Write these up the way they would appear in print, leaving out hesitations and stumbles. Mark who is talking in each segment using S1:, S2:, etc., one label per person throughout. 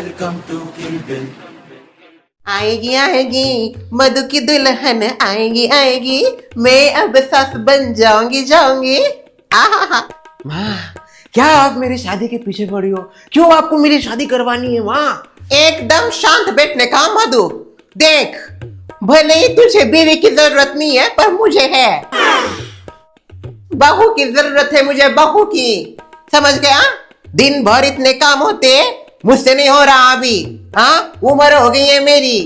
S1: Welcome to Kill Bill.
S2: आएगी आएगी मधु की दुल्हन आएगी आएगी, मैं अब सास बन जाऊंगी। आहा।
S3: माँ, क्या आप मेरी शादी के पीछे पड़ी हो? क्यों आपको मेरी शादी करवानी है माँ?
S2: एकदम शांत बैठने का मधु। देख, भले ही तुझे बीवी की जरूरत नहीं है पर मुझे है। बहू की जरूरत है मुझे, बहू की। समझ गया? दिन भर इतने काम होते, मुझसे नहीं हो रहा अभी। हाँ, उम्र हो गई है मेरी।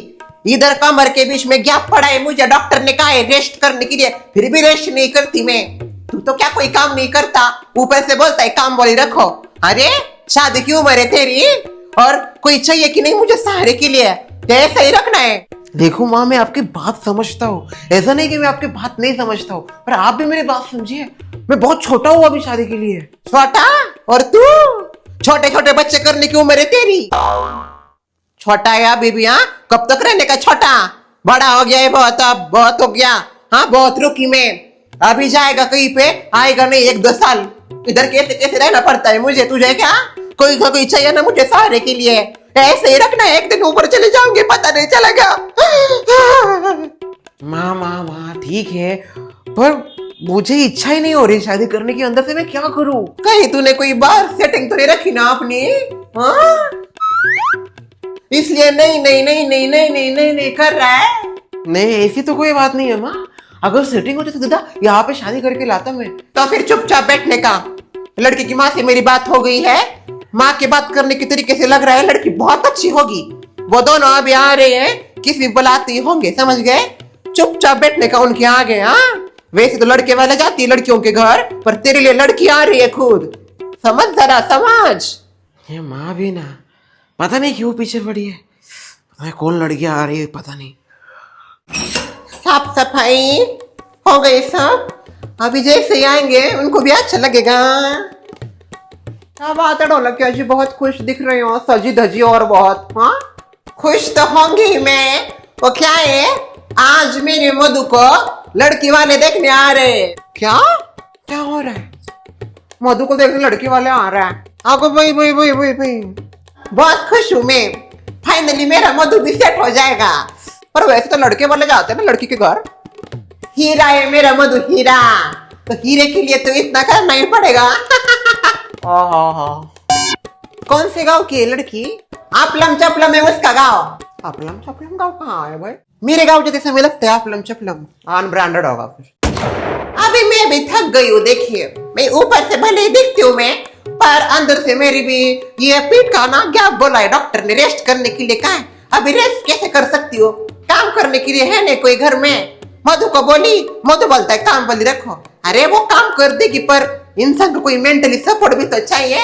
S2: इधर कमर के बीच में गैप पड़ा है, मुझे डॉक्टर ने कहा है रेस्ट करने के लिए, फिर भी रेस्ट नहीं करती मैं। तू तो क्या कोई काम नहीं करता, ऊपर से बोलता है काम वाली रखो। अरे शादी की उम्र है तेरी, और कोई चाहिए कि नहीं मुझे सहारे के लिए? ऐसा ही रखना है।
S3: देखो माँ, मैं आपकी बात समझता हूँ, ऐसा नहीं कि मैं आपकी बात नहीं समझता हूँ, पर आप भी मेरी बात समझिए। मैं बहुत छोटा हूँ अभी शादी के लिए।
S2: छोटा? और तू? छोटे छोटे बच्चे करने की उम्र है तेरी। छोटा है अभी भी? हाँ, कब तक रहने का छोटा? बड़ा हो गया है बहुत, अब बहुत हो गया। हाँ, बहुत रुकी मैं। अभी जाएगा कहीं पे, आएगा नहीं 1-2 साल। इधर कैसे कैसे रहना पड़ता है मुझे, तुझे क्या कोई चाहिए ना मुझे सहारे के लिए? ऐसे ही रखना है, एक दिन ऊपर चले जाओगे पता नहीं चलेगा।
S3: माँ ठीक है, पर मुझे इच्छा ही नहीं हो रही शादी करने की। अंदर से मैं क्या करूँ?
S2: कहीं तूने कोई बार सेटिंग तो नहीं रखी ना अपनी? हाँ, इसलिए नहीं कर रहा है।
S3: नहीं, ऐसी तो कोई बात नहीं है माँ। अगर सेटिंग होती तो सीधा यहाँ पे शादी करके लाता मैं।
S2: तो फिर चुपचाप बैठने का। लड़की की माँ से मेरी बात हो गई है, माँ की बात करने के तरीके से लग रहा है लड़की बहुत अच्छी होगी। वो दोनों अभी आ रहे हैं, किसी बुलाते होंगे, समझ गए? चुपचाप बैठने का उनके आगे। हाँ, वैसे तो लड़के वाले जाती है लड़कियों के घर, पर तेरे लिए लड़की आ रही है खुद। समझ जरा, समझ।
S3: ये माँ भी ना पता नहीं क्यों पीछे पड़ी है। पता नहीं कौन लड़की आ रही है, पता नहीं।
S2: साफ सफाई हो गई सब, अभी जैसे ही आएंगे उनको भी अच्छा लगेगा। क्या बात है ढोलकिया जी, बहुत खुश दिख रही हो, सजी धजी और बहुत। हाँ, खुश तो होंगी मैं। वो क्या है, आज मेरे मधु को लड़की वाले देखने आ रहे हैं। क्या क्या हो रहा है? मधु को देखने लड़की वाले आ रहा है? आगो भाई। बहुत खुश हूँ मैं, फाइनली मेरा मधु भी सेट हो जाएगा। पर वैसे तो लड़के वाले जाते हैं ना लड़की के घर। हीरा है मेरा मधु, हीरा। तो हीरे के लिए तो इतना करना ही पड़ेगा। कौन से गांव की है लड़की? आपलम चपलम है उसका गांव। आपलम चपलम गांव कहाँ है भाई? मेरे गांव जैसे समय लगता है आपलम चपलम। अनब्रांडेड होगा कुछ। अभी मैं भी थक गई हूँ। देखिए, मैं ऊपर से भले ही दिखती हूँ मैं, पर अंदर से मेरी भी ये पीठ का ना क्या बोला है डॉक्टर ने, रेस्ट करने के लिए कहा है। अभी रेस्ट कैसे कर सकती हो? काम करने के लिए है नहीं कोई घर में। मधु को बोली, मधु बोलता है काम वाली रखो। अरे वो काम कर देगी, पर इंसान को कोई मेंटली सपोर्ट भी तो चाहिए।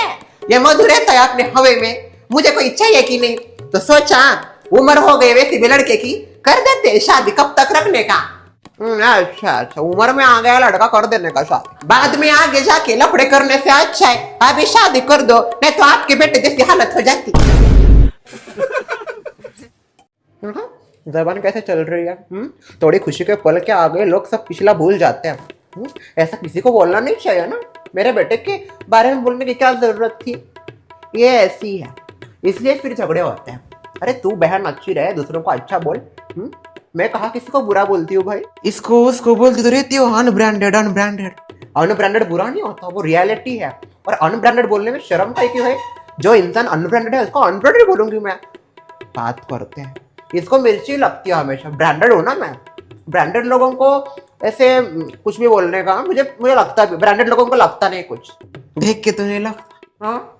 S2: ये मधु रहता है अपने हवे में, मुझे कोई चाहिए कि नहीं? तो सोचा उम्र हो गई वैसे भी लड़के की, कर देते शादी। कब तक रखने का? अच्छा, उम्र में आ गया लड़का, कर देने का शादी। बाद में आगे जाके लफड़े करने से अच्छा है अभी शादी कर दो, नहीं तो आपके बेटे जैसी हालत हो जाती। जबान कैसे चल रही है? थोड़ी खुशी के पल के आगे लोग सब पिछला भूल जाते हैं। ऐसा किसी को बोलना नहीं चाहिए ना। मेरे बेटे के बारे में बोलने की क्या जरूरत थी? ये ऐसी है, इसलिए फिर झगड़े होते हैं। अरे तू बहन अच्छी रहे, दूसरों को अच्छा बोल। मैं कहा किसी को बुरा बोलती हूँ भाई?
S3: इसको उसको बोलती तो रहती हो अनब्रांडेड।
S2: अनब्रांडेड बुरा नहीं होता, वो रियलिटी है। और अनब्रांडेड बोलने में शर्म का क्यों है? जो इंसान अनब्रांडेड है उसको अनब्रांडेड बोलूंगी मैं? बात करते हैं, इसको मिर्ची लगती है हमेशा। ब्रांडेड हो ना मैं। ब्रांडेड लोगों को ऐसे कुछ भी बोलने का मुझे लगता है, ब्रांडेड लोगों को लगता नहीं कुछ।
S3: देख के तो नहीं लगता।
S2: हाँ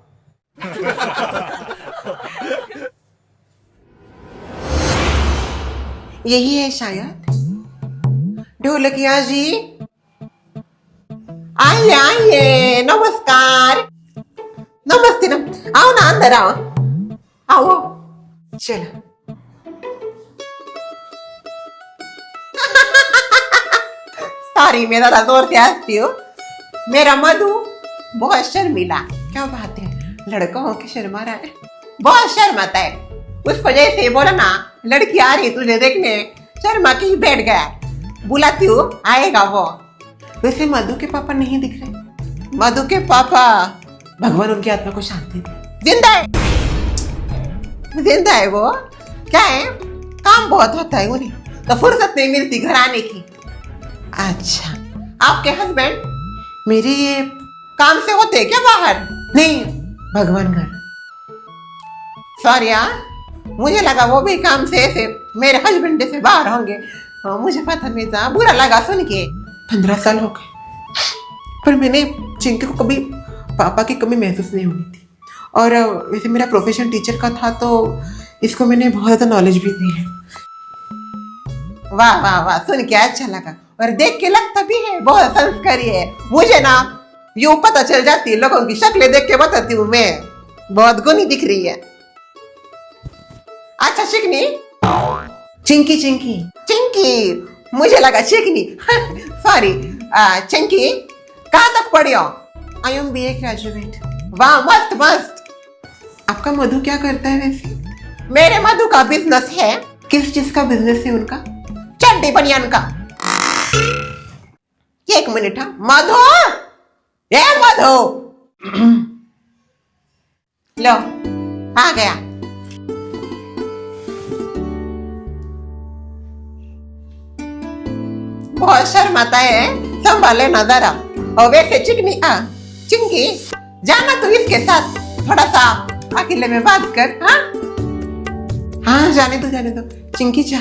S2: यही है शायद। ढोलकिया जी आइए, नमस्कार। नमस्ते आओ ना, अंदर आओ। चलो। सॉरी, मैं ज्यादा जोर से हंसती हूँ। मेरा मधु बहुत शर्मीला। क्या बात है, लड़का हो के शर्मा रहा है? बहुत शर्माता है। उसको जैसे बोला ना लड़की आ रही तुझे देखने, शर्मा के ही बैठ गया। बुलाती हूँ आएगा वो। वैसे मधु के पापा नहीं दिख रहे। मधु के पापा,
S3: भगवान उनकी आत्मा को शांति दे।
S2: जिंदा है। जिंदा है वो? क्या है, काम बहुत होता है उन्हें, तो फुर्सत नहीं मिलती घर आने की। अच्छा, आपके हस्बैंड
S3: मेरे ये
S2: काम से होते हैं क्या बाहर?
S3: नहीं, भगवान घर।
S2: सॉरी यार, मुझे लगा वो भी काम से ऐसे मेरे हस्बैंड से बाहर होंगे। मुझे पता नहीं था, बुरा लगा सुन के।
S3: 15 साल हो गए, पर मैंने चिंकी को कभी पापा की कमी महसूस नहीं हुई थी। और वैसे मेरा प्रोफेशन टीचर का था, तो इसको मैंने बहुत ज़्यादा नॉलेज भी दी है।
S2: वाह वाह वाह, सुन के अच्छा लगा, और देख के लगता भी है बहुत संस्कारी है। मुझे ना यूं पता चल जाती है, लोगों की शक्लें देख के बताती हूँ मैं, बहुत गुणी दिख रही है। अच्छा चिकनी,
S3: चिंकी चिंकी
S2: चिंकी, मुझे लगा चिकनी। सॉरी, चिंकी कहाँ तक पढ़ी हो?
S3: I am BA graduate.
S2: वाह मस्त मस्त।
S3: आपका मधु क्या करता है वैसे?
S2: मेरे मधु का बिजनेस है।
S3: किस चीज का बिजनेस है उनका?
S2: चड्डी बनियान का। एक मिनट, हाँ मधु, ए मधु। लो आ गया। बहुत शर्माता है, संभाले ना जरा। और वैसे चिकनी चिंकी, जाना तू इसके साथ थोड़ा सा अकेले में बात कर। हाँ
S3: हाँ, जाने दो चिंकी जा।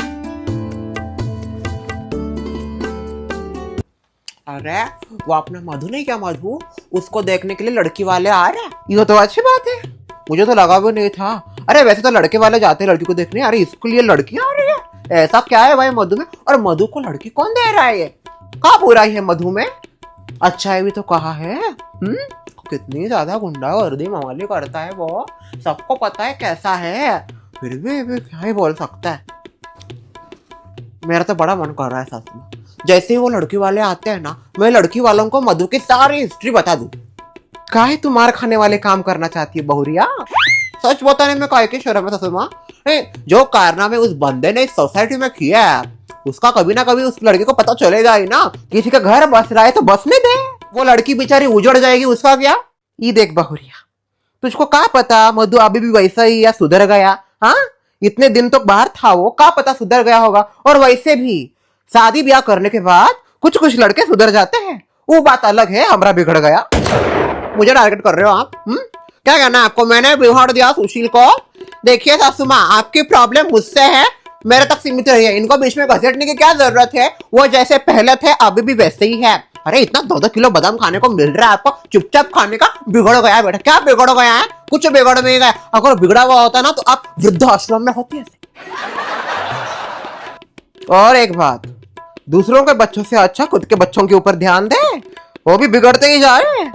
S2: अरे वो अपना मधु नहीं क्या, मधु उसको देखने के लिए लड़की वाले आ रहे हैं। ये तो अच्छी बात है, मुझे तो लगा भी नहीं था। अरे वैसे तो लड़के वाले जाते हैं लड़की को देखने, अरे इसके लिए लड़की आ रही है, ऐसा क्या है भाई मधु में? और मधु को लड़की कौन दे रहा है? क्या बुराई है मधु में? अच्छा है भी तो कहा है। कितनी ज्यादा गुंडागर्दी मवाली करता है वो, सबको पता है कैसा है, फिर भी क्या ही बोल सकता है। मेरा तो बड़ा मन कर रहा है सच में, जैसे ही वो लड़की वाले आते हैं ना, मैं लड़की वालों को मधु की सारी हिस्ट्री बता दूं।
S3: काहे तू मार खाने वाले काम करना चाहती है बहुरिया?
S2: सच बताने में काहे की शर्म है ससुमा? जो कारनामे उस बंदे ने इस सोसाइटी में किया है, उसका कभी ना कभी उस लड़की को पता चलेगा ही ना। किसी का घर बस रहा है तो बसने दे, वो लड़की बेचारी उजड़ जाएगी, उसका क्या?
S3: ये देख बहुरिया, तुझको क्या पता मधु अभी भी वैसा ही या सुधर गया? हाँ, इतने दिन तो बाहर था वो, क्या पता सुधर गया होगा। और वैसे भी शादी ब्याह करने के बाद कुछ कुछ लड़के सुधर जाते हैं, वो बात अलग है। हमरा बिगड़ गया।
S2: मुझे टारगेट कर रहे हो आप? क्या कहना है आपको? मैंने बिगाड़ दिया सुशील को। देखिए सासू माँ, आपकी प्रॉब्लम मुझसे है, मेरे तक सीमित रही है। इनको बीच में घसीटने की क्या जरूरत है? वो जैसे पहले थे अभी भी वैसे ही है। अरे इतना 2-2 किलो बादाम खाने को मिल रहा है आपको, चुपचाप खाने का। बिगड़ गया बेटा, क्या बिगड़ गया है? कुछ बिगड़ नहीं गया। अगर बिगड़ा हुआ होता ना तो आप वृद्धाश्रम में होती है।
S3: और एक बात, दूसरों के बच्चों से अच्छा खुद के बच्चों के ऊपर ध्यान दे, वो भी बिगड़ते ही जा रहे हैं।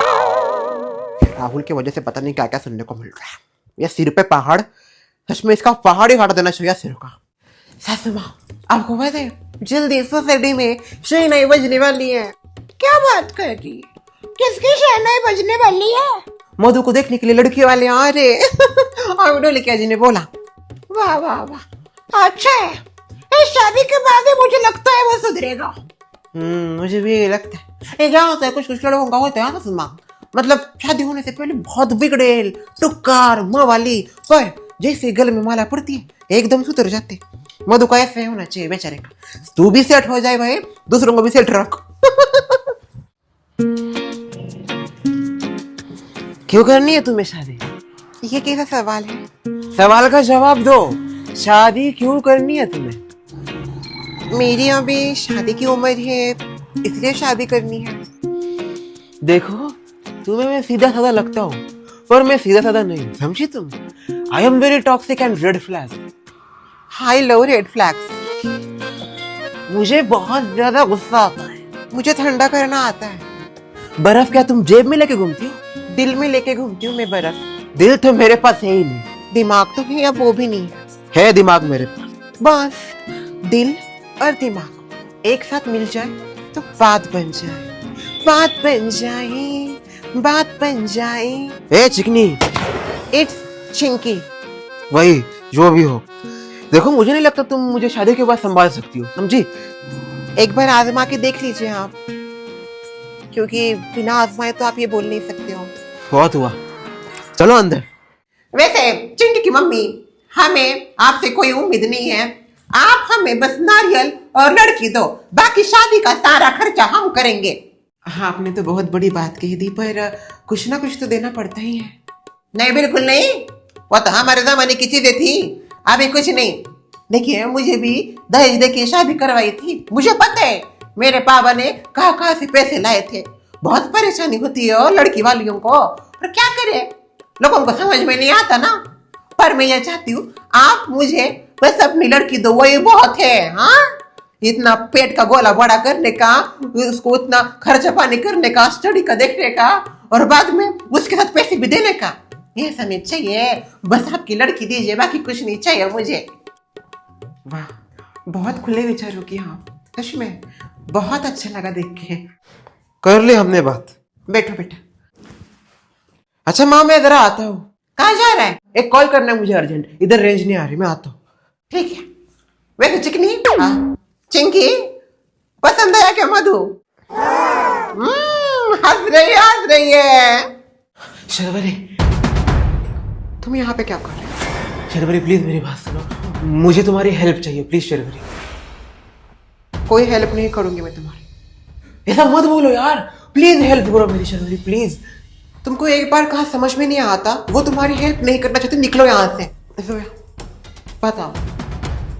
S2: राहुल की वजह से पता नहीं क्या क्या सुनने को मिल रहा है। ये सिर पे पहाड़, सच में इसका पहाड़ ही हटा देना चाहिए सिर का।
S3: सासू माँ, आपको पता है जल्दी सोसाइटी में शहनाई बजने वाली है।
S2: क्या बात कर रही? किसकी शहनाई बजने वाली है?
S3: मधु को देखने के लिए लड़की वाले आ रहे। और लड़किया जी ने बोला।
S2: वाह वाह वाह, अच्छा है। इस शादी के बाद ही मुझे लगता है वो सुधरेगा।
S3: मुझे भी ये लगता है। ये क्या होता है, कुछ कुछ लड़कों का होता है ना सुमा, मतलब शादी होने से पहले बहुत बिगड़ेल, टुक्कार, माँ वाली, पर जैसे गले में माला पड़ती है एकदम सुधर जाते। मधु का ऐसे होना चाहिए बेचारे का। तू भी सेट हो जाए भाई, दूसरों को भी सेट रख। क्यों करनी है तुम्हें शादी?
S2: ये कैसा सवाल है?
S3: सवाल का जवाब दो। शादी क्यों करनी है तुम्हें?
S2: मेरी अभी शादी की उम्र है, इसलिए शादी करनी है।
S3: देखो, तुम्हें मैं सीधा साधा लगता हूँ, पर मैं सीधा साधा नहीं, समझी तुम? I am very toxic and red flag.
S2: I love red flags.
S3: मुझे बहुत ज्यादा गुस्सा आता है।
S2: मुझे ठंडा करना आता है।
S3: बर्फ क्या तुम जेब में लेके घूमती हो?
S2: दिल में लेके घूमती हूँ मैं बर्फ।
S3: दिल तो मेरे पास है ही नहीं।
S2: दिमाग तो है या वो भी नहीं
S3: है दिमाग मेरे पास।
S2: बस दिल और दिमाग एक साथ मिल जाए तो बात बन जाए, बात बन जाए, बात बन जाए।
S3: ए चिकनी,
S2: इट्स चिंकी।
S3: वही जो भी हो। देखो, मुझे नहीं लगता तुम मुझे शादी के बाद संभाल सकती हो, समझी?
S2: एक बार आजमा के देख लीजिए आप, क्योंकि बिना आजमाए तो आप ये बोल नहीं सकते हो।
S3: बहुत हुआ, चलो अंदर।
S2: वैसे चिंकी की मम्मी हमें आपसे कोई उम्मीद नहीं है। आप हमें बस नारियल और लड़की दो, बाकी शादी का सारा खर्चा हम करेंगे।
S3: हाँ, आपने तो बहुत बड़ी बात कही दी, पर कुछ ना कुछ तो देना पड़ता ही है।
S2: नहीं, बिल्कुल नहीं, वो तो हमारे जमाने की चीजें थी, अभी कुछ नहीं। देखिए, मुझे भी दहेज दे के शादी करवाई थी, मुझे पता है मेरे पापा ने कहाँ कहाँ से पैसे लाए थे। बहुत परेशानी होती है और लड़की वालियों को, पर क्या करे, लोगों को समझ में नहीं आता ना। पर मैं ये चाहती हूँ आप मुझे बस अपनी लड़की दो, वही बहुत है। हाँ, इतना पेट का गोला बड़ा करने का, उसको उतना खर्चा पानी करने का, स्टडी का देखने का, और बाद में उसके साथ पैसे भी देने का, ये सब नहीं चाहिए। बस आपकी लड़की दीजिए, बाकी कुछ नहीं चाहिए मुझे।
S3: वाह, बहुत खुले विचारों की। हाँ, सच में बहुत अच्छा लगा देख के। कर ले हमने बात।
S2: बैठो बेटा।
S3: अच्छा माँ, मैं जरा आता हूँ।
S2: कहाँ जा रहा है?
S3: एक कॉल करना है मुझे अर्जेंट, इधर रेंज नहीं आ रही, मैं आता हूँ।
S2: ठीक है। वैसे चिकनी, हाँ चिंकी, पसंद आया क्या मधु? हंस रही है।
S3: शर्वरी,
S2: तुम यहाँ पे क्या कर रहे हो?
S3: शर्वरी प्लीज मेरी बात सुनो, मुझे तुम्हारी हेल्प चाहिए प्लीज शर्वरी।
S2: कोई हेल्प नहीं करूंगी मैं तुम्हारी।
S3: ऐसा मत बोलो यार, प्लीज हेल्प करो मेरी शर्वरी प्लीज।
S2: तुमको एक बार कहा समझ में नहीं आता, वो तुम्हारी हेल्प नहीं करना चाहते, निकलो यहाँ से। बताओ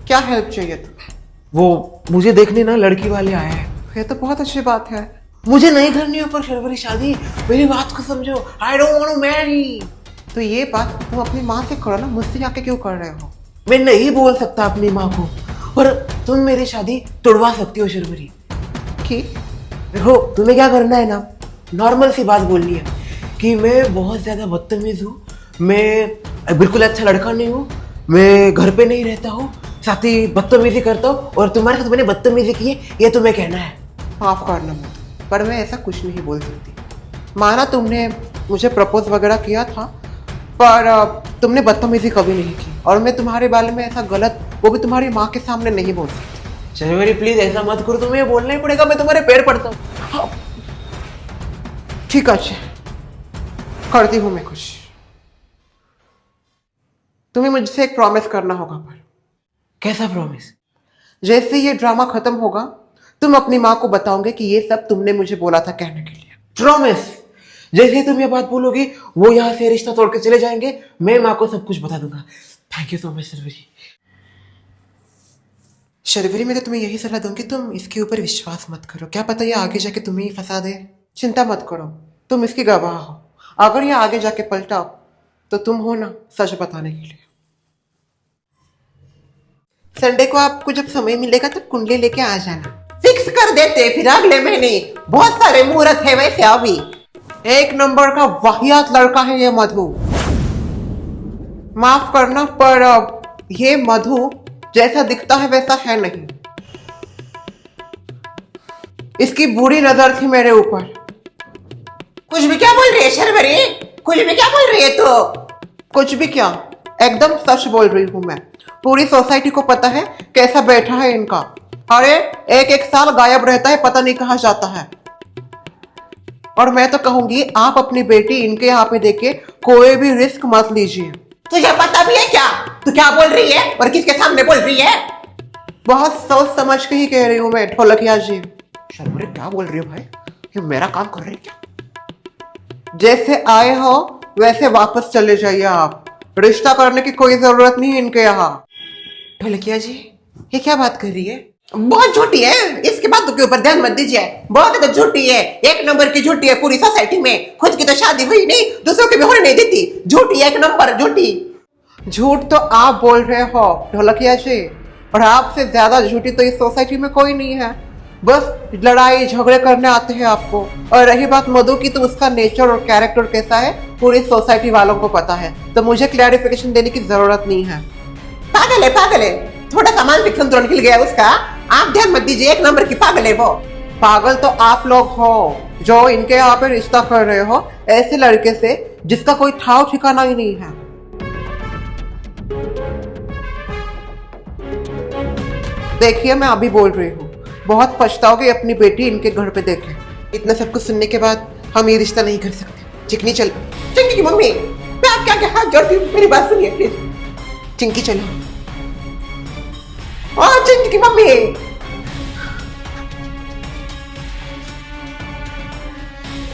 S2: क्या हेल्प चाहिए तुम्हें?
S3: वो मुझे देखने ना लड़की वाले आए हैं।
S2: ये तो बहुत अच्छी बात है।
S3: मुझे नहीं करनी है पर शर्वरी शादी, मेरी बात को समझो। I don't want to marry.
S2: तो ये बात तुम अपनी माँ से करो ना, मुझसे जाके क्यों कर रहे हो?
S3: मैं नहीं बोल सकता अपनी माँ को, पर तुम मेरी शादी तोड़वा सकती हो शर्वरी।
S2: कि
S3: देखो, तुम्हें क्या करना है ना, नॉर्मल सी बात बोलनी है कि मैं बहुत ज्यादा बदतमीज हूँ, मैं बिल्कुल अच्छा लड़का नहीं हूँ, मैं घर पे नहीं रहता हूँ, साथ ही बदतमीजी करता हूँ, और तुम्हारे साथ मैंने बदतमीजी की है, ये तुम्हें कहना है।
S2: माफ करना मुझे, पर मैं ऐसा कुछ नहीं बोल सकती। माना तुमने मुझे प्रपोज वगैरह किया था, पर तुमने बदतमीजी कभी नहीं की, और मैं तुम्हारे बारे में ऐसा गलत, वो भी तुम्हारी माँ के सामने नहीं बोल सकती।
S3: शर्वरी प्लीज ऐसा मत करो, तुम्हें बोलना ही पड़ेगा, मैं तुम्हारे पैर पड़ता हूँ।
S2: ठीक है, करती हूँ मैं कुछ। तुम्हें मुझसे एक प्रॉमिस करना होगा। पर
S3: कैसा प्रॉमिस?
S2: जैसे ये ड्रामा खत्म होगा, तुम अपनी माँ को बताओगे कि ये सब तुमने मुझे बोला था कहने के लिए।
S3: प्रॉमिस? जैसे ही तुम ये बात बोलोगी, वो यहाँ से रिश्ता तोड़ के चले जाएंगे, मैं माँ को सब कुछ बता दूंगा। Thank you so much Sharvari.
S2: Sharvari, मैं तो तुम्हें यही सलाह दूंगी, तुम इसके ऊपर विश्वास मत करो, क्या पता ये आगे जाके तुम्हें ही फंसा दे। चिंता मत करो, तुम इसकी गवाह हो। अगर ये आगे जाके पलटा तो तुम हो ना सच बताने के लिए। संडे को आपको जब समय मिलेगा तब कुंडली लेके आ जाना। फिक्स कर देते फिर अगले महीने, बहुत सारे मुहूर्त है वैसे अभी। एक नंबर का वाहियात लड़का है ये मधु। माफ करना, पर ये मधु जैसा दिखता है वैसा है नहीं। इसकी बुरी नजर थी मेरे ऊपर। कुछ भी क्या बोल रही है शर्वरी? कुछ भी क्या बोल रही है तो? कुछ भी क्या, एकदम सच बोल रही हूं मैं। पूरी सोसाइटी को पता है कैसा बैठा है इनका। अरे एक एक साल गायब रहता है, पता नहीं कहाँ जाता है। और मैं तो कहूंगी आप अपनी बेटी इनके यहाँ पे देके कोई भी रिस्क मत लीजिए। तुझे पता भी है क्या तू क्या बोल रही है और किसके सामने बोल रही है? बहुत सोच समझ के ही कह रही हूँ मैं ढोलकिया जी। शर्वरी क्या बोल रही हो भाई, ये मेरा काम कर रही है क्या? जैसे आए हो वैसे वापस चले जाइए आप। रिश्ता करने की कोई जरूरत नहीं इनके यहाँ। ढोलकिया जी, ये क्या बात कर रही है? बहुत झूठी है, इसके बातों के ऊपर ध्यान मत दीजिए। बहुत ज्यादा झूठी है, एक नंबर की झूठी है पूरी सोसाइटी में। खुद की तो शादी हुई नहीं, दूसरों की भी होने नहीं देती। झूठी है, एक नंबर झूठी। झूठ तो आप बोल रहे हो ढोलकिया जी, और आपसे ज्यादा झूठी तो इस सोसाइटी में कोई नहीं है। बस लड़ाई झगड़े करने आते हैं आपको। और रही बात मधु की, तो उसका नेचर और कैरेक्टर कैसा है पूरी सोसाइटी वालों को पता है, तो मुझे क्लैरिफिकेशन देने की जरूरत नहीं है। पागल है, थोड़ा सा मानसिक संतुलन हिल गया उसका। आप ध्यान मत दीजिए, एक नंबर की पागल है वो। पागल तो आप लोग हो जो इनके यहाँ पे रिश्ता कर रहे हो ऐसे लड़के से जिसका कोई ठाव ठिकाना ही नहीं है। देखिए मैं अभी बोल रही हूँ, बहुत पछताओगे अपनी बेटी इनके घर पे देखे। इतना सब कुछ सुनने के बाद हम ये रिश्ता नहीं कर सकते। चिकनी चल। चिकनी की मम्मी, मैं आपके आगे हाथ जोड़ती हूँ, मेरी बात सुनिए प्लीज। चिंकी चलो। ओ चिंकी की मम्मी,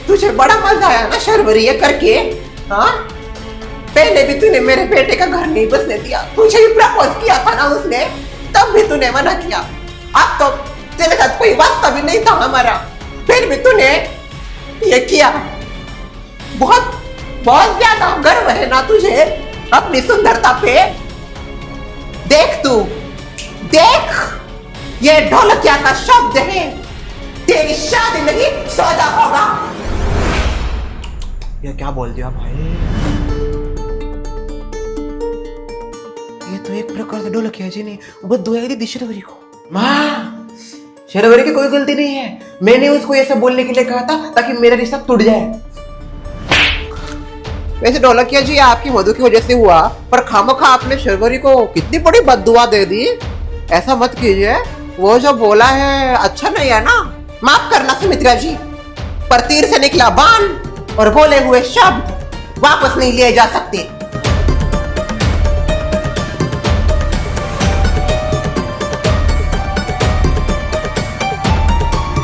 S2: तुझे बड़ा मजा आया ना शर्वरी ये करके? हाँ, पहले भी तूने मेरे बेटे का घर नहीं बसने दिया, तुझे भी प्रपोज किया था ना उसने, तब भी तूने मना किया। अब तो तेरे साथ कोई वास्ता भी नहीं था हमारा, फिर भी तूने ये किया। बहुत बहुत ज्यादा गर्व है ना तुझे अपनी सुंदरता पे? देख तू, देख, ये ढोलकिया का शब्द है, तेरी शादी में ही सौदा होगा।
S3: ये क्या बोल दिया भाई? ये तो एक प्रकार से ढोलकिया जी ने बददुआ दी शर्वरी को। माँ, शर्वरी की कोई गलती नहीं है, मैंने उसको ऐसा बोलने के लिए कहा था ताकि मेरा रिश्ता टूट जाए।
S2: वैसे ढोलकिया जी आपकी मधु की वजह से हुआ, पर खामोखा आपने शर्वरी को कितनी बड़ी बद्दुआ दे दी। ऐसा मत कीजिए, वो जो बोला है अच्छा नहीं है ना। माफ करना सुमित्रा जी, पर तीर से निकला बाण और बोले हुए शब्द वापस नहीं लिए जा सकते।